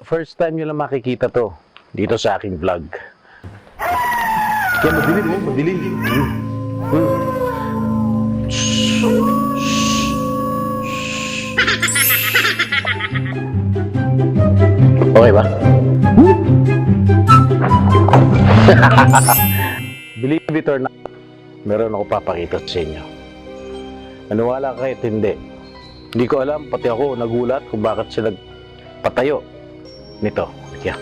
First time nyo lang makikita to dito sa aking vlog. Kaya madilim mo, madilim. Okay ba? Believe it or not, meron ako papakita sa inyo. Naniwala kahit hindi. Hindi ko alam, pati ako nagulat kung bakit siya nagpatayo nito. Yeah.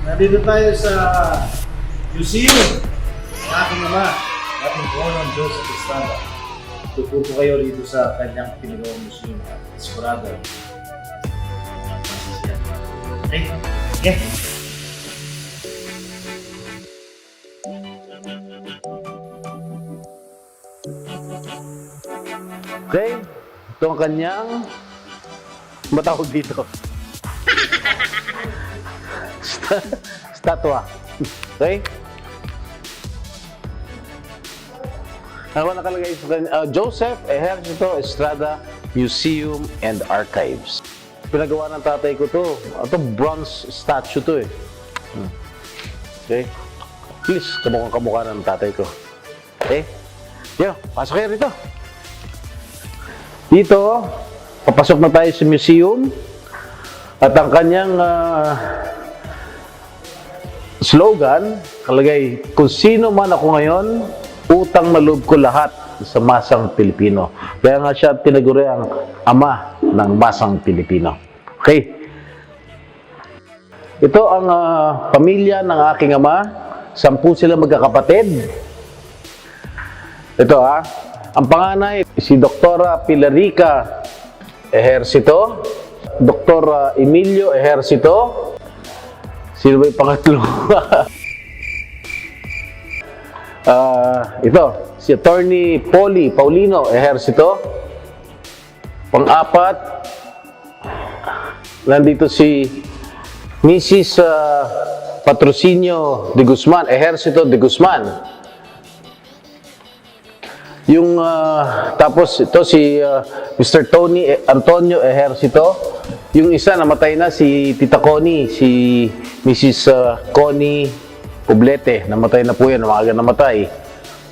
Nandito tayo sa museum ng ating ama, ating Panginoon Joseph Estrada. Tutupo kayo rito sa kanyang pinagawang museum at Escorado. Okay? Okay. Okay, ito ang kanyang matawag dito. Statwa. Okay? Ano ba nakalagay sa kanya? Joseph Ejercito Estrada Museum and Archives. Pinagawa ng tatay ko to. Ito, bronze statue to eh. Okay? Please, kamukha ng tatay ko. Okay? Yo, pasok kayo rito. Dito, papasok na tayo sa museum. At ang kanyang slogan, kalagay, kung sino man ako ngayon, utang na loob ko lahat sa masang Pilipino. Kaya nga siya tinaguri ang ama ng masang Pilipino. Okay. Ito ang pamilya ng aking ama. 10 sila magkakapatid. Ito ang panganay, si Doktora Pilarica Ejercito, Dr. Emilio Ejercito. Sino ba yung pangatlo? Ito, si Attorney Paulino Ejercito. Pang-apat, nandito si Mrs. Patrocinio de Guzman, Ejercito de Guzman. Yung, tapos ito si Mr. Tony Antonio Ejercito. Yung isa namatay na, si Tita Connie, si Mrs. Connie Poblete. Namatay na po yan, maaga namatay.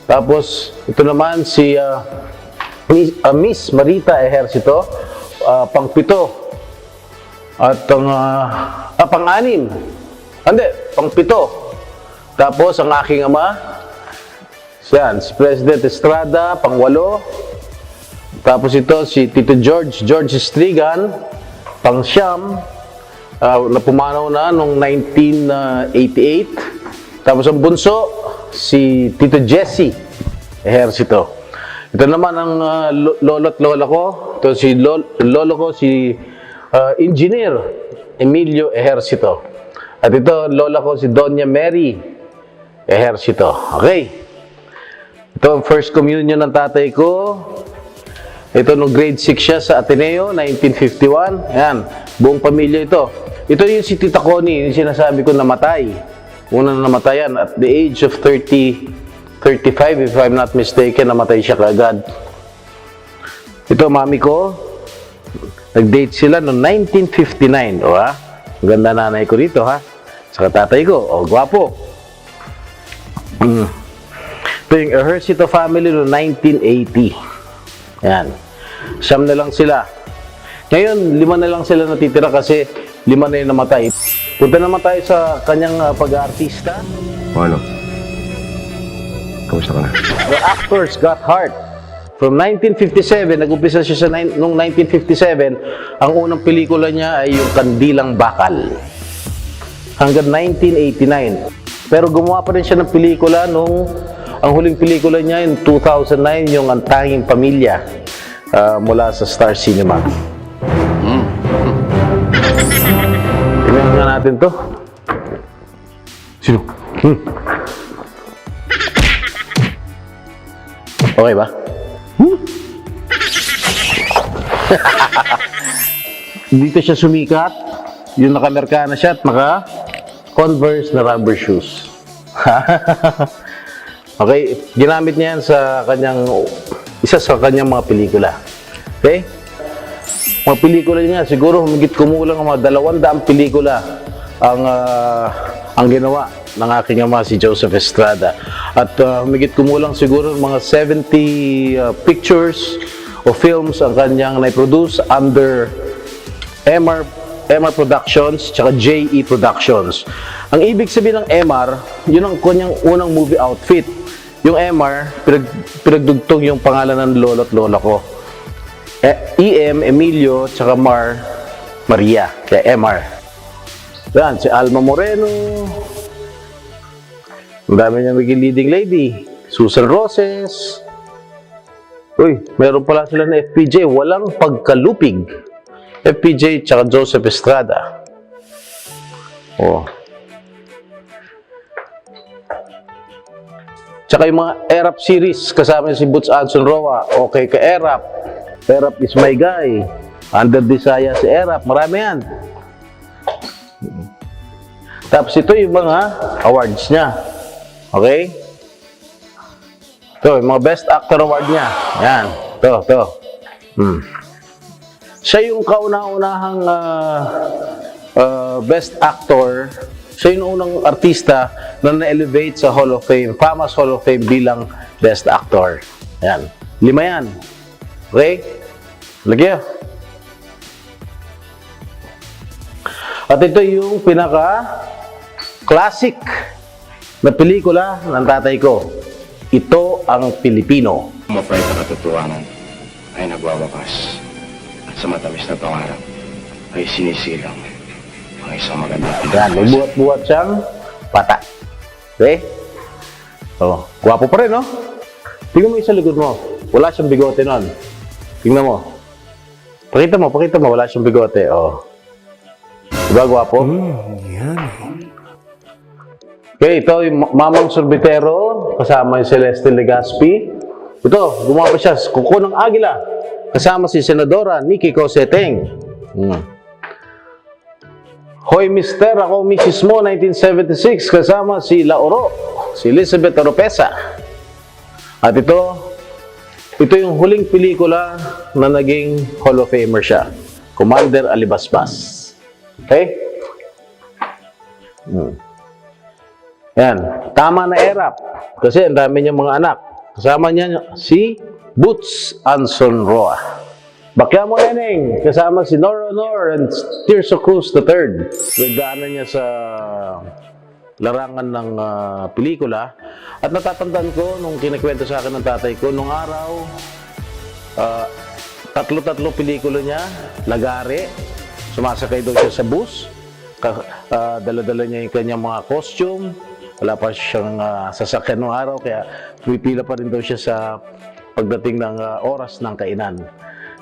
Tapos, ito naman si Miss Marita Ejercito, pang-7. At ang, pang-6. Hindi, pang-7. Tapos, ang aking ama, yan, si President Estrada, pang-8. Tapos ito, si Tito George Strigan, pang-9, na pumanaw na noong 1988. Tapos ang bunso, si Tito Jesse Ejercito. Ito naman ang lolo at lola ko. Ito si lolo ko, si Engineer Emilio Ejercito. At ito, lola ko, si Doña Mary Ejercito. Okay. Ito ang first communion ng tatay ko. Ito nung grade 6 siya sa Ateneo, 1951. Ayan, buong pamilya ito. Ito yung si Tita Connie, yung sinasabi ko namatay. Una na namatayan at the age of 35, if I'm not mistaken, namatay siya kaagad. Ito, mami ko. Nag-date sila noong 1959. O ha? Ang ganda nanay ko dito ha. Saka tatay ko. O, gwapo. Ito yung Ejercito family noong 1980. Ayan. 9 na lang sila. Ngayon, 5 na lang sila natitira kasi 5 na yung namatay. Punta naman tayo sa kanyang pag-aartista. Ano? Kamusta ka na? The Actors Got Heart. From 1957, nag-umpisa siya noong 1957, ang unang pelikula niya ay yung Kandilang Bakal. Hanggang 1989. Pero gumawa pa rin siya ng pelikula nung ang huling pelikula niya in 2009, yung Ang Tanging Pamilya, mula sa Star Cinema. Tingnan nga natin to. Sino? Okay ba? Dito siya sumikat. Yung naka-Americana siya at naka-Converse na rubber shoes. Okay, ginamit niya yan sa kanyang, isa sa kanyang mga pelikula. Okay? Mga pelikula niya, siguro humigit kumulang mga 200 pelikula ang ginawa ng aking ama si Joseph Estrada. At humigit kumulang siguro mga 70 pictures o films ang kanyang na-produce under MR Productions tsaka JE Productions. Ang ibig sabihin ng MR, yun ang kanyang unang movie outfit. Yung MR, pinagdugtong yung pangalan ng lolo at lola ko. EM, Emilio, tsaka Maria. Kaya MR. Yan, si Alma Moreno. Ang dami niya maging leading lady. Susan Roses. Uy, meron pala sila na FPJ. Walang pagkalupig. FPJ tsaka Joseph Estrada. Oh. Tsaka yung mga ERAP series, kasama si Butch Adson Roa, okay ka ERAP, ERAP is my guy, Under Desire si ERAP, marami yan. Tapos ito yung mga awards niya. Okay? Ito, yung mga Best Actor Award niya. Yan, ito. Siya yung kauna-unahang Best Actor. Siya yung unang artista na na-elevate sa Hall of Fame, famous Hall of Fame bilang Best Actor. Ayan. 5 yan. Okay? Lagyan. At ito yung pinaka-classic na pelikula ng tatay ko. Ito ang Pilipino. Mapait na katotohanan ay nagwawakas at sa matamis na pangarap ay sinisilang ang isang magandang Yan, may buhat-buhat siyang pata. Okay? Oh, gwapo pa rin, no? Tingnan mo yung sa likod mo. Wala siyang bigote nun. Tingnan mo. Pakita mo, wala siyang bigote. Oh. Diba, gwapo? Yan. Okay, ito yung Mamang Sorbitero, kasama yung Celeste Legazpi. Ito, gumawa pa siya, Kuko ng Agila, kasama si Senadora Nikki Coseteng. Hoy Mister, ako Mrs. Mo, 1976, kasama si Lauro, si Elizabeth Oropesa. At ito yung huling pelikula na naging Hall of Famer siya, Commander Alibasbas. Okay? Yan, tama na ERAP, kasi ang dami niyang mga anak. Kasama niya si Butch Adson Roa. Bakyamo Neneng, kasama si Nora Honor and Tirso Cruz III. Nagdaanan niya sa larangan ng pelikula. At natatandaan ko, nung kinikwento sa akin ng tatay ko, nung araw, tatlo pelikula niya, Lagare, sumasakay daw siya sa bus, dala-dala niya yung kanyang mga costume, wala pa siyang sasakyan nung araw, kaya pipila pa rin daw siya sa pagdating ng oras ng kainan.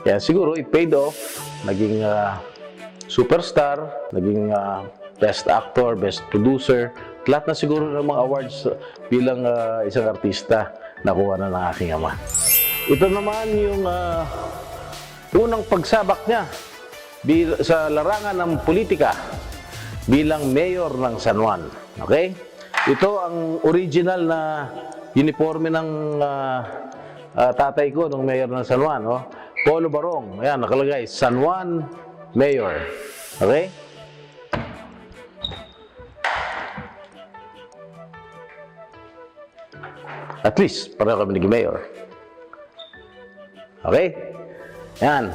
Kaya siguro it paid off, naging superstar, naging best actor, best producer, lahat na siguro ng mga awards bilang isang artista nakuha na ng aking ama. Ito naman yung unang pagsabak niya sa larangan ng politika bilang mayor ng San Juan. Okay? Ito ang original na uniforme ng tatay ko nung mayor ng San Juan. Oh. Polo Barong. Ayan, nakalagay. San Juan Mayor. Okay? At least, pareho kami naging mayor. Okay? Ayan.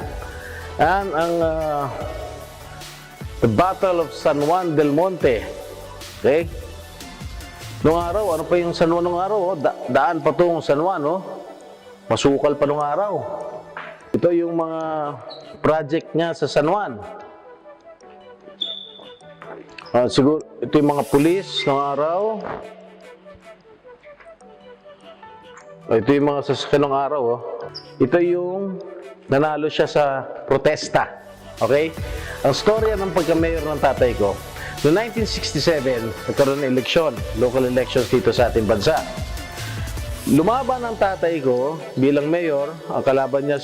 Ayan ang The Battle of San Juan del Monte. Okay? Noong araw, ano pa yung San Juan noong araw? Oh? Daan patungong San Juan, oh. Masukal pa noong araw. Ito yung mga project niya sa San Juan. Siguro, ito yung mga pulis noong araw. Ito yung mga sasakyan noong araw. Oh. Ito yung nanalo siya sa protesta. Okay? Ang storya ng pagka-mayor ng tatay ko, noong 1967, nagkaroon ng eleksyon, local elections dito sa ating bansa. Lumaban ang tatay ko bilang mayor, ang kalaban niya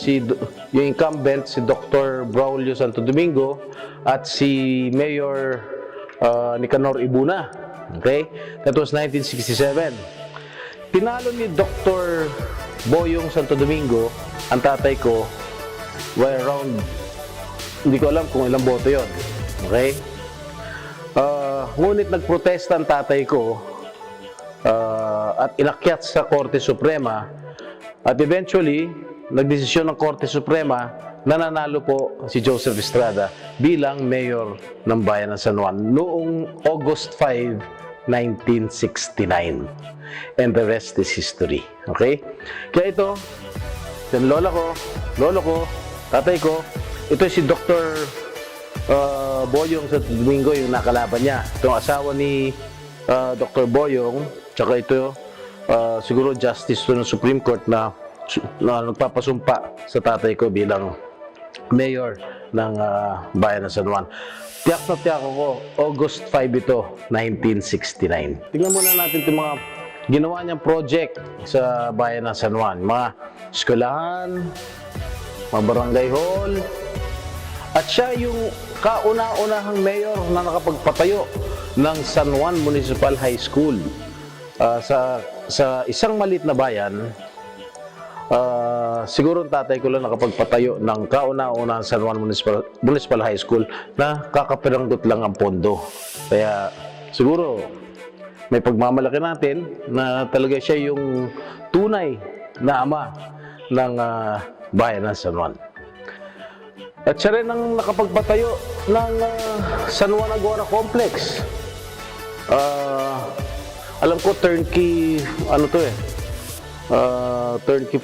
yung incumbent, si Dr. Braulio Santo Domingo, at si Mayor Nicanor Ibuna. Okay? That was 1967. Tinalo ni Dr. Boyong Santo Domingo, ang tatay ko, by around, hindi ko alam kung ilang boto yon. Okay? Ngunit nagprotesta ang tatay ko at inakyat sa Korte Suprema at eventually, nagdesisyon ng Korte Suprema na nanalo po si Joseph Estrada bilang mayor ng Bayan ng San Juan noong August 5, 1969. And the rest is history. Okay? Kaya ito, yung lolo ko, tatay ko, ito si Dr. Boyong Santo Domingo, yung nakalaban niya. Itong asawa ni Dr. Boyong, tsaka ito, siguro justice to ng Supreme Court na nagpapasumpa sa tatay ko bilang mayor ng Bayan ng San Juan. Tiyak na tiyak ako, August 5 ito, 1969. Tingnan muna natin itong mga ginawa niyang project sa Bayan ng San Juan. Mga eskwelahan, mga barangay hall, at siya yung kauna-unahang mayor na nakapagpatayo ng San Juan Municipal High School. Sa isang maliit na bayan, siguro ang tatay ko lang nakapagpatayo ng kauna-unahang San Juan Municipal High School na kakapiranggot lang ang pondo. Kaya siguro may pagmamalaki natin na talaga siya yung tunay na ama ng Bayan ng San Juan. At siya rin ang nakapagpatayo ng San Juan Agora Complex. Alam ko turnkey, turnkey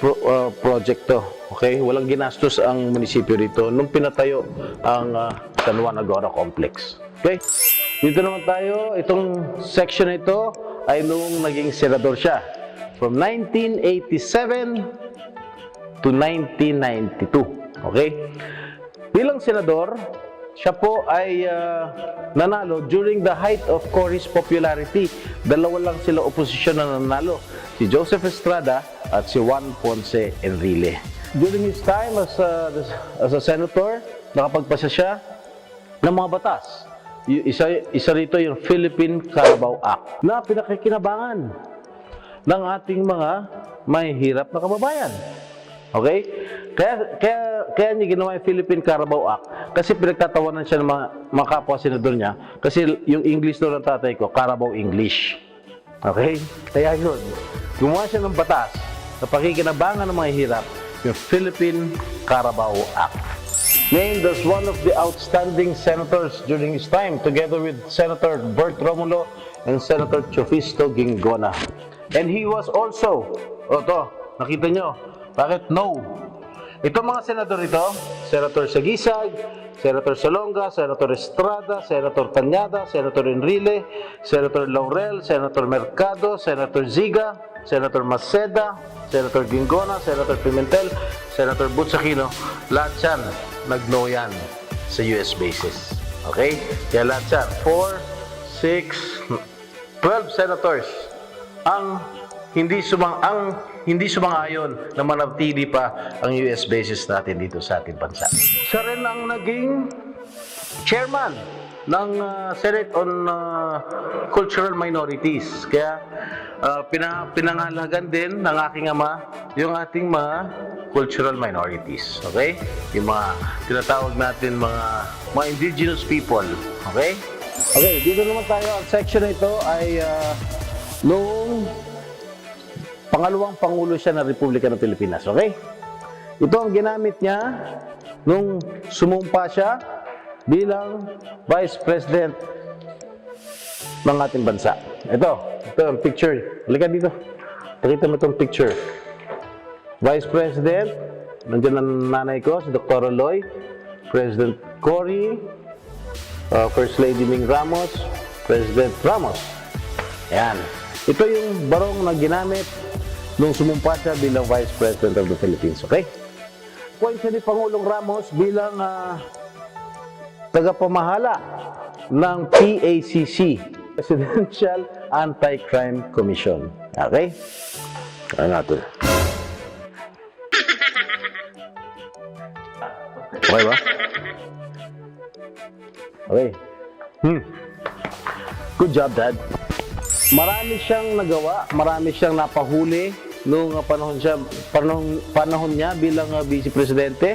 project to. Okay? Walang ginastos ang munisipyo rito nung pinatayo ang San Juan Agora Complex. Okay? Dito naman tayo, itong section na ito ay nung naging senador siya. From 1987 to 1992. Okay? Bilang senador, siya po ay nanalo during the height of Cory's popularity. Dalawa lang sila oposisyon na nanalo, si Joseph Estrada at si Juan Ponce Enrile. During his time as a senator, nakapagpasa siya ng mga batas. Isa rito yung Philippine Carabao Act na pinakikinabangan ng ating mga mahihirap na kababayan. Okay? Kaya niya ginawa yung Philippine Carabao Act kasi pinagtatawanan siya ng mga kapwa senador niya kasi yung English doon ng tatay ko, Carabao English. Okay? Kaya yun, gumawa siya ng batas na pakikinabangan ng mga hirap, yung Philippine Carabao Act. Named as one of the outstanding senators during his time, together with Senator Bert Romulo and Senator Chofisto Gingona. And he was also, nakita nyo, bakit no? Ito mga senador ito, Senator Sagisag, Senator Salonga, Senator Estrada, Senator Tanyada, Senator Enrile, Senator Laurel, Senator Mercado, Senator Ziga, Senator Maceda, Senator Gingona, Senator Pimentel, Senator Butsaquino, lahat yan, nag-no yan sa US bases. Okay? Kaya lahat yan, 4, 6, 12 senators ang hindi sumang-ayon na manatili pa ang US bases natin dito sa ating bansa. Siya rin ang naging chairman ng Senate on Cultural Minorities. Kaya pinangalagan din ng aking ama yung ating mga cultural minorities. Okay? Yung mga tinatawag natin mga indigenous people. Okay? Okay, dito naman tayo. Ang section na ito ay noong pangalawang Pangulo siya ng Republika ng Pilipinas. Okay? Ito ang ginamit niya nung sumumpa siya bilang Vice President ng ating bansa. Ito ang picture. Halika dito. Pakita mo itong picture. Vice President, nandiyan ang nanay ko, si Dr. Aloy, President Cory, First Lady Ming Ramos, President Ramos. Ayan. Ito yung barong na ginamit nung sumumpa siya bilang Vice President of the Philippines. Okay? Appoint siya ni Pangulong Ramos bilang tagapamahala ng PACC, Presidential Anti-Crime Commission. Okay? Ano natin? Okay ba? Okay. Good job, Dad. Marami siyang nagawa, marami siyang napahuli nung panahon niya bilang Vice Presidente.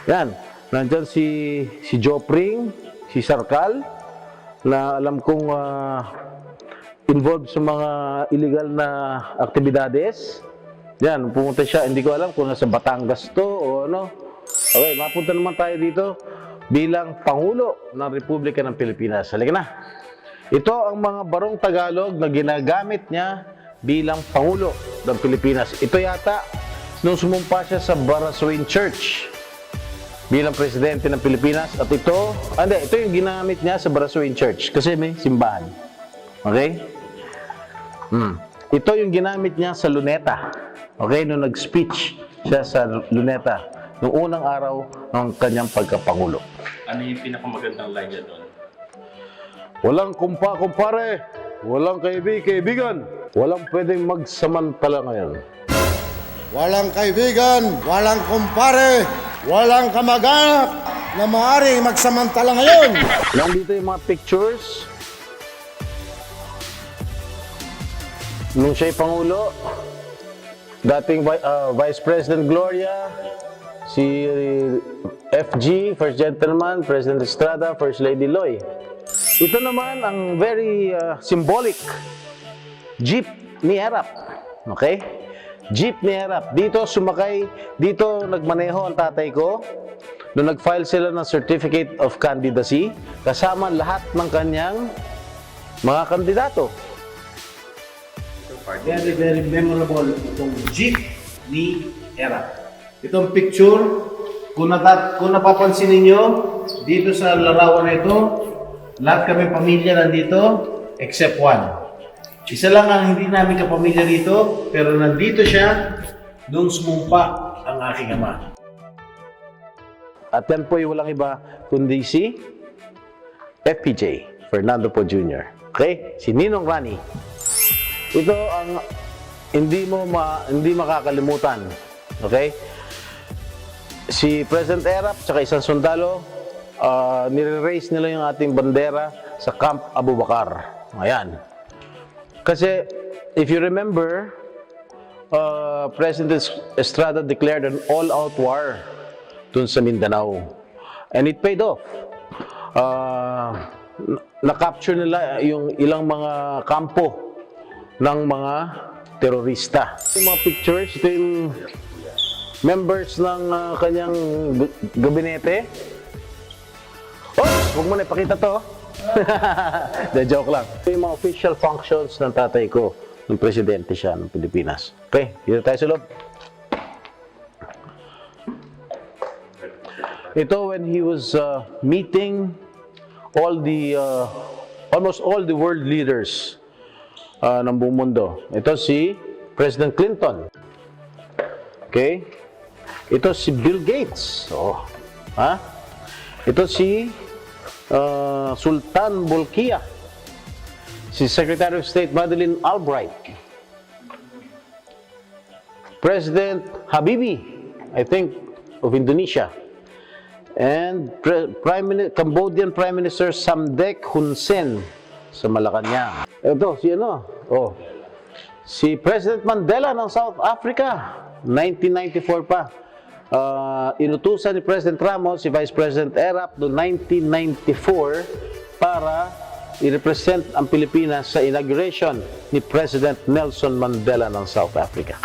Yan. Nandyan si Jopring, si Sarkal, na alam kong involved sa mga illegal na aktibidades. Yan, pumunta siya, hindi ko alam kung nasa Batangas to o ano. Okay, mapunta naman tayo dito bilang Pangulo ng Republika ng Pilipinas. Halika na. Ito ang mga barong Tagalog na ginagamit niya bilang Pangulo ng Pilipinas. Ito yata nung sumumpa siya sa Baraswain Church bilang Presidente ng Pilipinas. At ito yung ginamit niya sa Baraswain Church kasi may simbahan. Okay? Ito yung ginamit niya sa Luneta. Okay? Nung nag-speech siya sa Luneta noong unang araw ng kanyang pagkapangulo. Ano yung pinakamagandang line niya doon? Walang kumpare, walang kaibigan, walang pwedeng magsamantala ngayon. Walang kaibigan, walang kumpare, walang kamag-anak na maaaring magsamantala ngayon. Nandito yung mga pictures nung siya'y Pangulo, dating Vice President Gloria, si FG, First Gentleman, President Estrada, First Lady Loy. Ito naman ang very symbolic jeep ni Erap. Okay? Jeep ni Erap. Dito sumakay, dito nagmaneho ang tatay ko. Nung nag-file sila ng Certificate of Candidacy, kasama lahat ng kanyang mga kandidato. Very, very memorable itong jeep ni Erap. Itong picture, kung napapansin ninyo, dito sa larawan na ito, lahat kami pamilya nandito, except one. Isa lang ang hindi namin kapamilya dito, pero nandito siya nung sumumpa ang aking ama. At yan po yung walang iba, kundi si FPJ, Fernando Po Jr. Okay? Si Ninong Rani. Ito ang hindi makakalimutan. Okay? Si President Erap at isang sundalo, nire-raise nila yung ating bandera sa Camp Abu Bakar. Ayan. Kasi, if you remember, President Estrada declared an all-out war dun sa Mindanao. And it paid off. Na-capture nila yung ilang mga kampo ng mga terorista. Yung mga pictures, ito yung members ng kanyang gabinete. Oh, huwag mo na ipakita to. De joke lang. Ito yung mga official functions ng tatay ko nung presidente siya ng Pilipinas. Okay, dito tayo sa loob. Ito when he was meeting almost all the world leaders ng buong mundo. Ito si President Clinton. Okay? Ito si Bill Gates. Oh. Ha? Ito si Sultan Bolkiah. Si Secretary of State Madeleine Albright. President Habibie, I think, of Indonesia. And Cambodian Prime Minister Samdech Hun Sen sa Malacanang. Ito, si ano? Oh. Si President Mandela ng South Africa, 1994 pa. Inutusan ni President Ramos si Vice President Erap noong 1994 para i-represent ang Pilipinas sa inauguration ni President Nelson Mandela ng South Africa.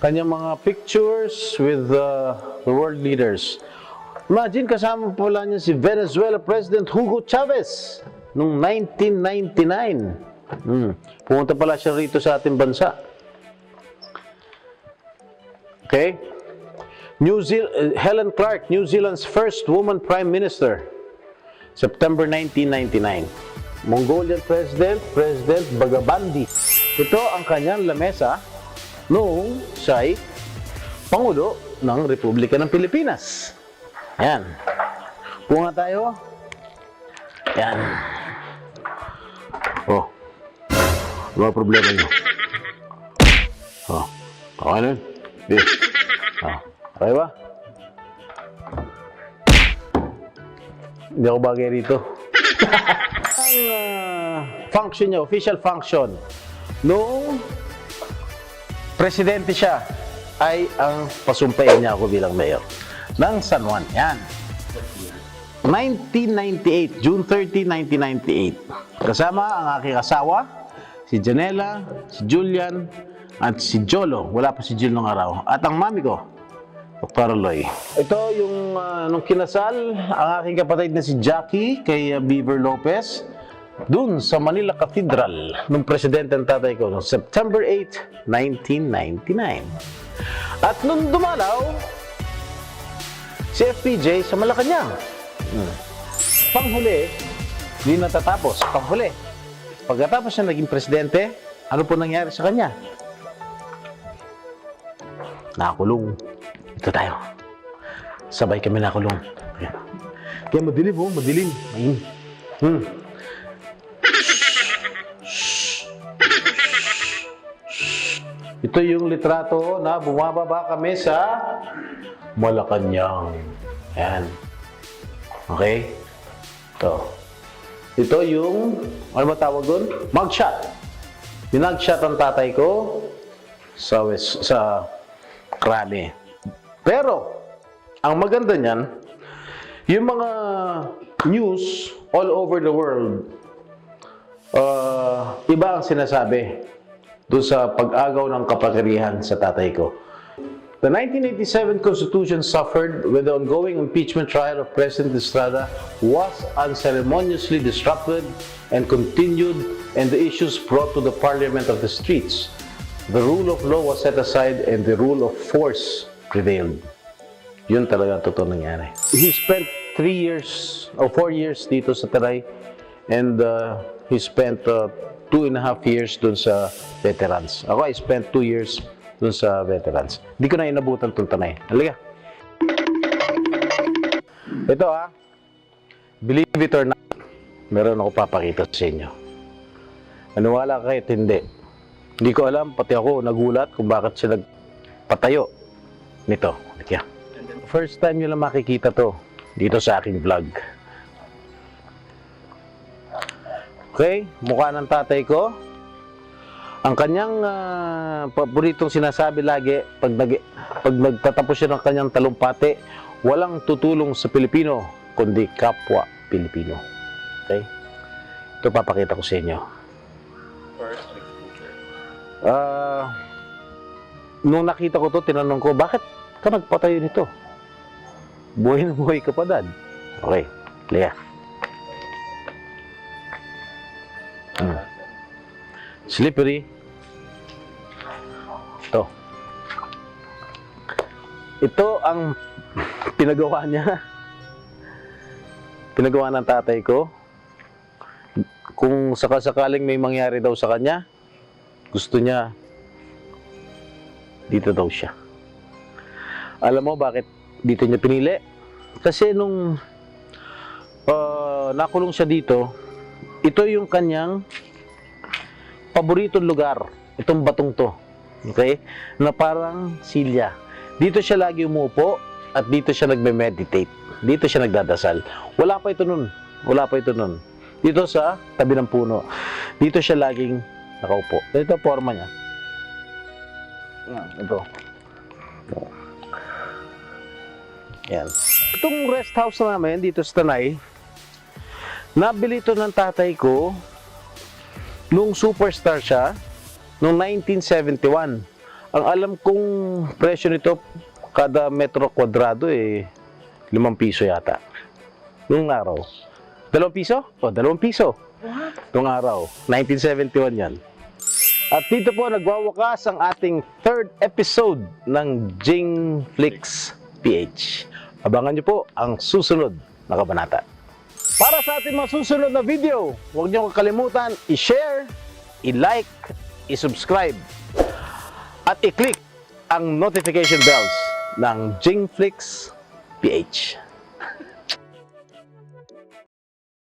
Kanyang mga pictures with the world leaders. Imagine, kasama pala niya si Venezuela President Hugo Chavez noong 1999. Pumunta pala siya rito sa ating bansa. Okay? Helen Clark, New Zealand's first woman Prime Minister, September 1999. Mongolian President, President Bagabandi. Ito ang kanyang lamesa noong siya'y Pangulo ng Republika ng Pilipinas. Ayan. Punga tayo. Yan. Oh. Ano ang problema niyo? Oh. Okay na yun. Yes. Oh. Okay ba? Hindi ako bagay rito. Ang function niya, official function, nung presidente siya, ay ang pasumpain niya ako bilang mayor ng San Juan. Yan. 1998, June 30, 1998. Kasama ang aking asawa, si Janela, si Julian, at si Jolo. Wala pa si Jill nung araw. At ang mami ko, Dr. Loy. Ito yung nung kinasal ang aking kapatid na si Jackie kay Beaver Lopez dun sa Manila Cathedral nung presidente ng tatay ko noong September 8, 1999. At nung dumalaw si FPJ sa Malacanang. Panghuli, hindi natatapos. Panghuli. Pagkatapos siya naging presidente, ano po nangyari sa kanya? Nakakulong. Ito tayo. Sabay kami nakulong. Kaya madilim, oh, madilim. Ayun. Ito yung litrato na bumababa kami sa Malacanang. Ayan. Okay? Ito yung, ano ba tawag doon? Mugshot. Binugshot ang tatay ko sa Krali. Pero, ang maganda niyan, yung mga news all over the world, iba ang sinasabi doon sa pag-agaw ng kapangyarihan sa tatay ko. The 1987 Constitution suffered with the ongoing impeachment trial of President Estrada was unceremoniously disrupted and continued, and the issues brought to the Parliament of the streets. The rule of law was set aside and the rule of force prevailed. Yun talaga ang totoo nangyari. He spent 3 years or 4 years dito sa Taray, and he spent 2.5 years dun sa veterans. Ako, I spent 2 years dun sa veterans. Hindi ko na inabutan itong Tanay. Halika. Ito believe it or not, meron ako papakita sa inyo. Maniwala ka kahit hindi. Hindi ko alam, pati ako nagulat kung bakit siya nagpatayo nito. Halika. First time nyo lang makikita to dito sa aking vlog. Okay, mukha ng tatay ko. Ang kanyang paboritong sinasabi lagi, pag nagtatapos siya ng kanyang talumpati, walang tutulong sa Pilipino, kundi kapwa Pilipino. Okay? Ito papakita ko sa inyo. Nung nakita ko to, tinanong ko, bakit ka nagpatayo nito? Buhay na buhay ka pa, Dad. Okay, Lea. Slippery. Ito ang pinagawa niya. Pinagawa ng tatay ko. Kung sakasakaling may mangyari daw sa kanya, gusto niya dito daw siya. Alam mo bakit dito niya pinili? Kasi nung nakulong siya dito, ito yung kanyang paboritong lugar. Itong batong to. Okay? Na parang silya. Dito siya lagi umupo at dito siya nagme-meditate. Dito siya nagdadasal. Wala pa ito nun. Wala pa ito nun. Dito sa tabi ng puno. Dito siya laging nakaupo. Ito forma niya. Ito. Yan. Itong rest house namin dito sa Tanay, nabili ito ng tatay ko nung superstar siya noong 1971. Ang alam kong presyo nito kada metro kwadrado 5 piso yata. Noong araw. 2 piso? O, 2 piso. Noong araw. 1971 yan. At dito po nagwawakas ang ating 3rd episode ng Jing Flix PH. Abangan niyo po ang susunod na kabanata. Para sa ating mga susunod na video, huwag niyo kakalimutan i-share, i-like, i-subscribe, at i-click ang notification bells ng Jing Flix PH.